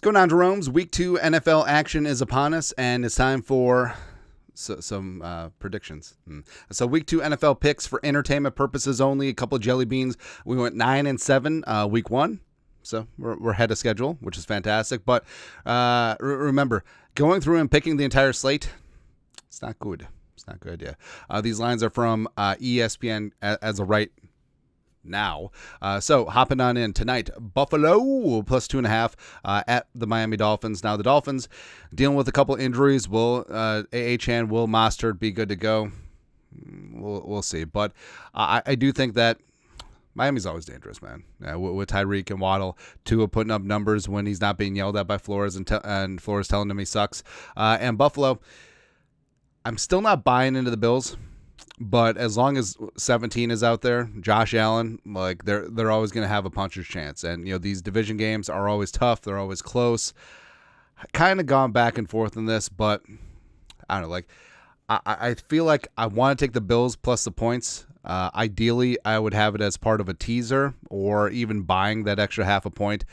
What's going on, Jerome's? Week 2 NFL action is upon us, and it's time for some predictions. So Week 2 NFL picks for entertainment purposes only. A couple of jelly beans. We went 9-7 Week 1. So we're ahead of schedule, which is fantastic. But remember, going through and picking the entire slate, it's not good. It's not good, yeah. These lines are from ESPN as of right now. So hopping on in tonight, Buffalo plus 2.5 at the Miami Dolphins. Now the Dolphins dealing with a couple injuries. Will A.H.N., will Mostert be good to go? We'll see. But I do think that Miami's always dangerous, man. With Tyreek and Waddle, Tua putting up numbers when he's not being yelled at by Flores and Flores telling him he sucks. And Buffalo, I'm still not buying into the Bills. But as long as 17 is out there, Josh Allen, like they're always going to have a puncher's chance. And these division games are always tough. They're always close. Kind of gone back and forth in this, but I don't know. Like I feel like I want to take the Bills plus the points. Ideally, I would have it as part of a teaser or even buying that extra half a point.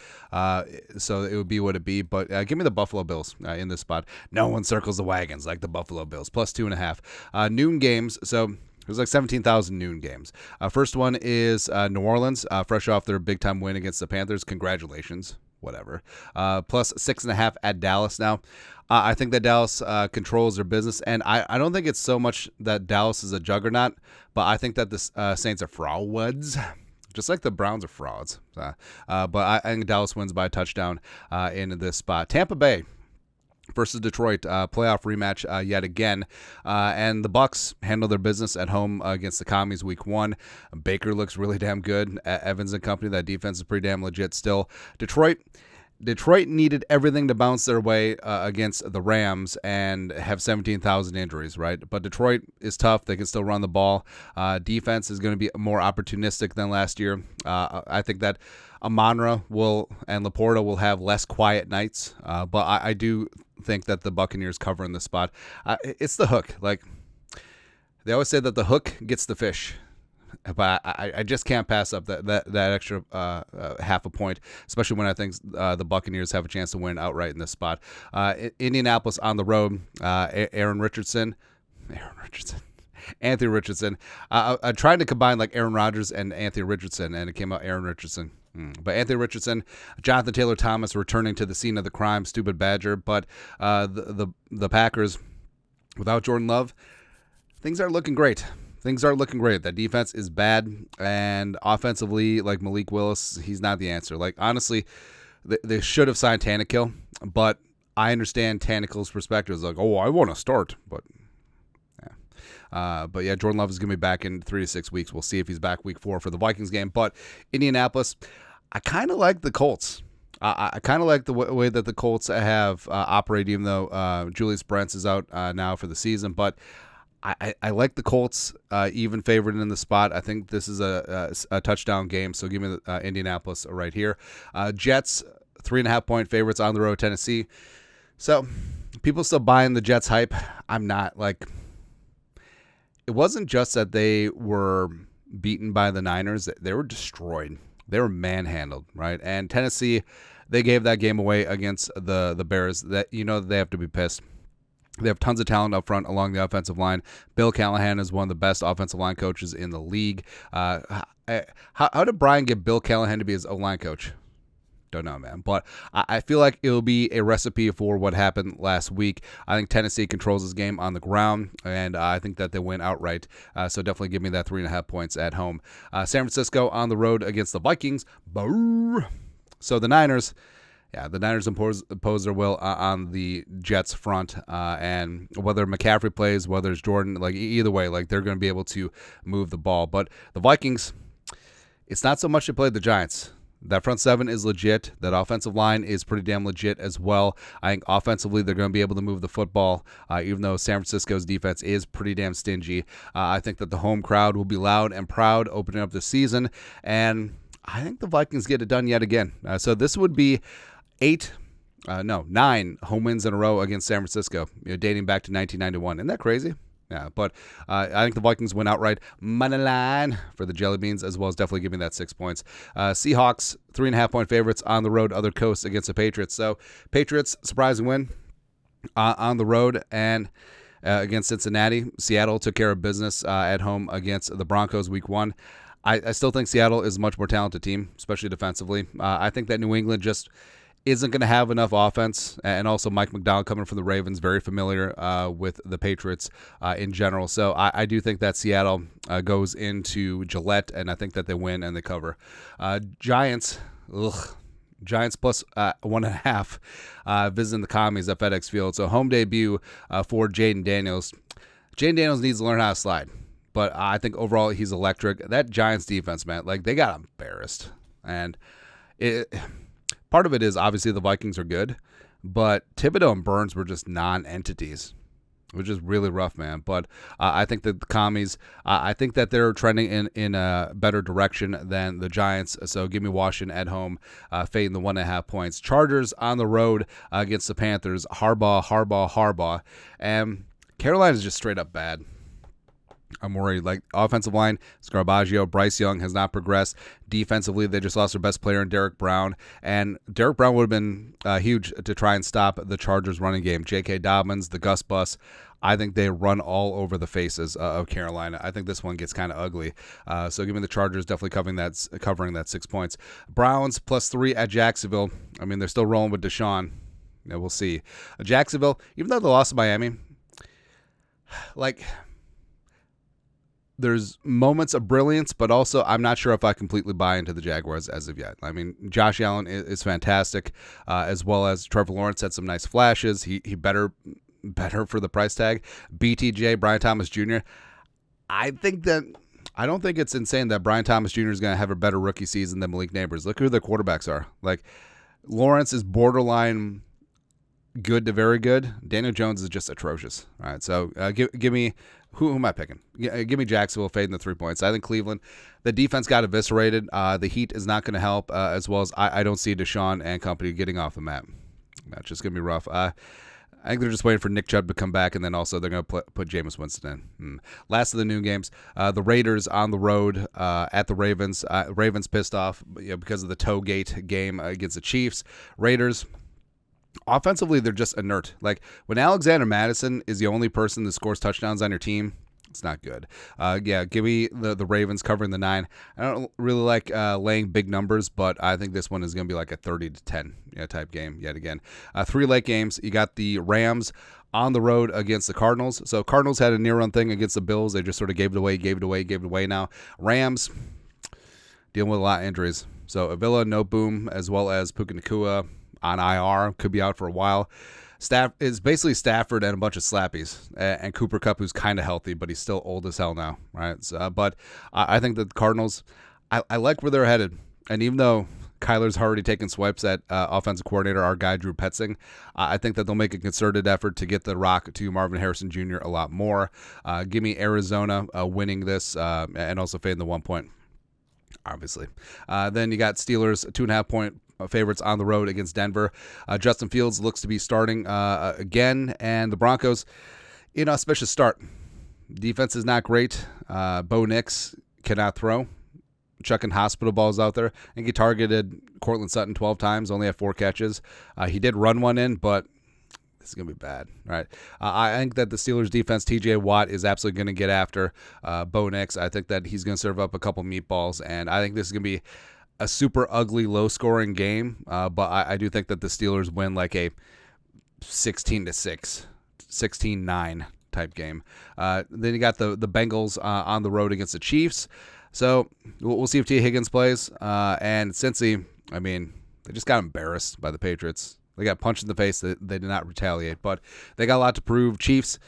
So it would be what it be. But give me the Buffalo Bills in this spot. No one circles the wagons like the Buffalo Bills. Plus 2.5. Noon games. So there's like 17,000 noon games. First one is New Orleans, fresh off their big-time win against the Panthers. Congratulations. Whatever. Plus 6.5 at Dallas now. I think that Dallas controls their business, and I don't think it's so much that Dallas is a juggernaut, but I think that the Saints are frauds, just like the Browns are frauds. But I think Dallas wins by a touchdown in this spot. Tampa Bay versus Detroit, playoff rematch yet again. And the Bucs handle their business at home against the Commies Week 1. Baker looks really damn good. Evans and company, that defense is pretty damn legit still. Detroit needed everything to bounce their way against the Rams and have 17,000 injuries, right? But Detroit is tough. They can still run the ball. Defense is going to be more opportunistic than last year. I think that Amon-Ra and Laporta will have less quiet nights, but I do think that the Buccaneers cover in this spot. It's the hook. Like they always say that the hook gets the fish. But I just can't pass up that extra half a point, especially when I think the Buccaneers have a chance to win outright in this spot. Indianapolis on the road, Anthony Richardson. I tried to combine like Aaron Rodgers and Anthony Richardson, and it came out Aaron Richardson. But Anthony Richardson, Jonathan Taylor Thomas returning to the scene of the crime, stupid Badger. But the Packers, without Jordan Love, things are looking great. That defense is bad, and offensively, like Malik Willis, he's not the answer. Like, honestly, they should have signed Tannehill, but I understand Tannehill's perspective. It's like, I want to start, but yeah. Jordan Love is going to be back in 3 to 6 weeks. We'll see if he's back week 4 for the Vikings game. But Indianapolis, I kind of like the Colts. I kind of like the way that the Colts have operated, even though Julius Brents is out now for the season, but I like the Colts, even favored in the spot. I think this is a touchdown game, so give me Indianapolis right here. Jets, 3.5-point favorites on the road, Tennessee. So people still buying the Jets hype. I'm not. Like, it wasn't just that they were beaten by the Niners. They were destroyed. They were manhandled, right? And Tennessee, they gave that game away against the Bears. That they have to be pissed. They have tons of talent up front along the offensive line. Bill Callahan is one of the best offensive line coaches in the league. How did Brian get Bill Callahan to be his O-line coach? Don't know, man. But I feel like it'll be a recipe for what happened last week. I think Tennessee controls this game on the ground, and I think that they win outright. So definitely give me that 3.5 points at home. San Francisco on the road against the Vikings. Brrr. So the Niners... Yeah, the Niners impose their will on the Jets front, and whether McCaffrey plays, whether it's Jordan, like either way, like they're going to be able to move the ball. But the Vikings, it's not so much they play the Giants. That front seven is legit. That offensive line is pretty damn legit as well. I think offensively they're going to be able to move the football, even though San Francisco's defense is pretty damn stingy. I think that the home crowd will be loud and proud opening up the season, and I think the Vikings get it done yet again. So this would be 9 home wins in a row against San Francisco, dating back to 1991. Isn't that crazy? Yeah, but I think the Vikings win outright. Money line for the Jelly Beans, as well as definitely giving that 6 points. Seahawks, 3.5-point favorites on the road, other coast against the Patriots. So Patriots, surprising win on the road and against Cincinnati. Seattle took care of business at home against the Broncos week 1. I still think Seattle is a much more talented team, especially defensively. I think that New England just isn't going to have enough offense, and also Mike McDonald coming from the Ravens, very familiar with the Patriots in general. So I do think that Seattle goes into Gillette, and I think that they win and they cover. Giants plus 1.5 visiting the Commies at FedEx Field. So home debut for Jaden Daniels. Jaden Daniels needs to learn how to slide, but I think overall he's electric. That Giants defense, man, like they got embarrassed, and part of it is obviously the Vikings are good, but Thibodeau and Burns were just non-entities, which is really rough, man. But I think that the Commies, I think that they're trending in a better direction than the Giants. So give me Washington at home, fading the 1.5 points. Chargers on the road against the Panthers. Harbaugh. And Carolina is just straight up bad. I'm worried. Like, offensive line, Scarbaggio, Bryce Young has not progressed. Defensively, they just lost their best player in Derek Brown. And Derek Brown would have been huge to try and stop the Chargers running game. J.K. Dobbins, the Gus Bus, I think they run all over the faces of Carolina. I think this one gets kind of ugly. So give me the Chargers definitely covering that 6 points. Browns +3 at Jacksonville. I mean, they're still rolling with Deshaun. Yeah, we'll see. Jacksonville, even though they lost to Miami, like, there's moments of brilliance, but also I'm not sure if I completely buy into the Jaguars as of yet. I mean, Josh Allen is fantastic, as well as Trevor Lawrence had some nice flashes. He better for the price tag. BTJ, Brian Thomas Jr. I don't think it's insane that Brian Thomas Jr. is going to have a better rookie season than Malik Neighbors. Look who their quarterbacks are. Like, Lawrence is borderline good to very good. Daniel Jones is just atrocious. All right, so give me who am I picking? Give me Jacksonville fading the 3 points. I think Cleveland, the defense got eviscerated. The heat is not going to help, as well as I don't see Deshaun and company getting off the mat. That's just going to be rough. I think they're just waiting for Nick Chubb to come back, and then also they're going to put Jameis Winston in. Last of the noon games, the Raiders on the road at the Ravens. Ravens pissed off because of the Toegate game against the Chiefs. Raiders, offensively, they're just inert. Like, when Alexander Madison is the only person that scores touchdowns on your team, it's not good. Give me the Ravens covering the 9. I don't really like laying big numbers, but I think this one is going to be like a 30-10 type game yet again. 3 late games. You got the Rams on the road against the Cardinals. So Cardinals had a near-run thing against the Bills. They just sort of gave it away now. Rams dealing with a lot of injuries. So Avila, no boom, as well as Puka Nacua on IR, could be out for a while. Is basically Stafford and a bunch of slappies, and Cooper Kupp, who's kind of healthy, but he's still old as hell now, right? So, but I think that the Cardinals, I like where they're headed. And even though Kyler's already taken swipes at offensive coordinator, our guy Drew Petzing, I think that they'll make a concerted effort to get the rock to Marvin Harrison Jr. a lot more. Give me Arizona winning this and also fading the 1 point, obviously. Then you got Steelers 2.5 point favorites on the road against Denver. Justin Fields looks to be starting again, and the Broncos, auspicious start. Defense is not great. Bo Nix cannot throw. Chucking hospital balls out there. I think he targeted Cortland Sutton 12 times, only had 4 catches. He did run one in, but this is going to be bad, right? I think that the Steelers defense, TJ Watt, is absolutely going to get after Bo Nix. I think that he's going to serve up a couple meatballs, and I think this is going to be a super ugly, low-scoring game, but I do think that the Steelers win like a 16-6, 16-9 type game. Then you got the Bengals on the road against the Chiefs. So we'll see if T. Higgins plays. And Cincy, I mean, they just got embarrassed by the Patriots. They got punched in the face. They did not retaliate, but they got a lot to prove. Chiefs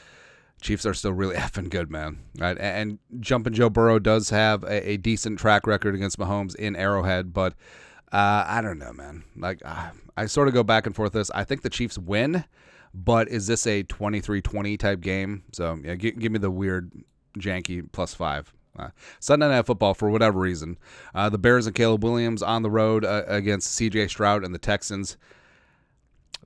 are still really effing good, man. Right? And Jumpin' Joe Burrow does have a decent track record against Mahomes in Arrowhead, but I don't know, man. Like, I sort of go back and forth this. I think the Chiefs win, but is this a 23-20 type game? So, yeah, give me the weird, janky +5. Sunday Night Football, for whatever reason. The Bears and Caleb Williams on the road against C.J. Stroud and the Texans.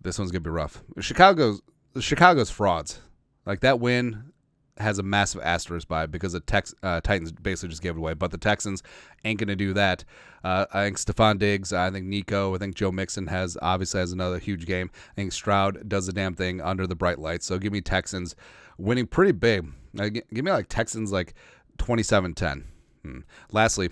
This one's going to be rough. Chicago's frauds. Like, that win, has a massive asterisk by it because the Titans basically just gave it away. But the Texans ain't going to do that. I think Stephon Diggs, I think Nico, I think Joe Mixon obviously has another huge game. I think Stroud does the damn thing under the bright lights. So give me Texans winning pretty big. Give me like Texans like 27-10. Lastly,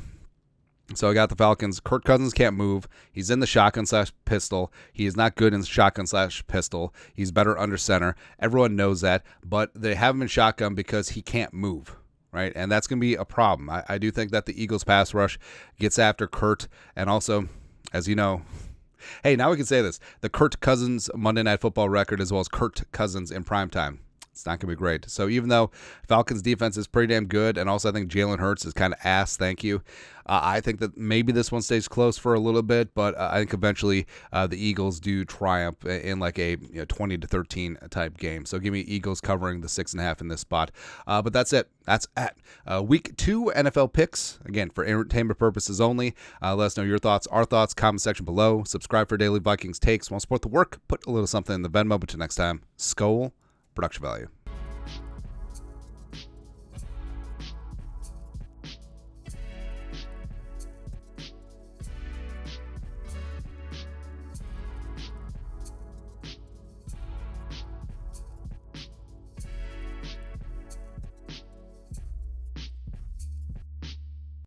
so I got the Falcons. Kirk Cousins can't move. He's in the shotgun/pistol. He is not good in shotgun/pistol. He's better under center. Everyone knows that, but they have him in shotgun because he can't move, right? And that's going to be a problem. I do think that the Eagles pass rush gets after Kurt, and also, as you know, hey, now we can say this, the Kirk Cousins Monday Night Football record as well as Kirk Cousins in primetime. It's not going to be great. So even though Falcons defense is pretty damn good, and also I think Jalen Hurts is kind of ass, thank you, I think that maybe this one stays close for a little bit, but I think eventually the Eagles do triumph in like a 20-13 type game. So give me Eagles covering the 6.5 in this spot. But that's it. That's at week 2 NFL picks. Again, for entertainment purposes only. Let us know your thoughts, our thoughts, comment section below. Subscribe for daily Vikings takes. Want to support the work? Put a little something in the Venmo. But until next time, Skol. Production value.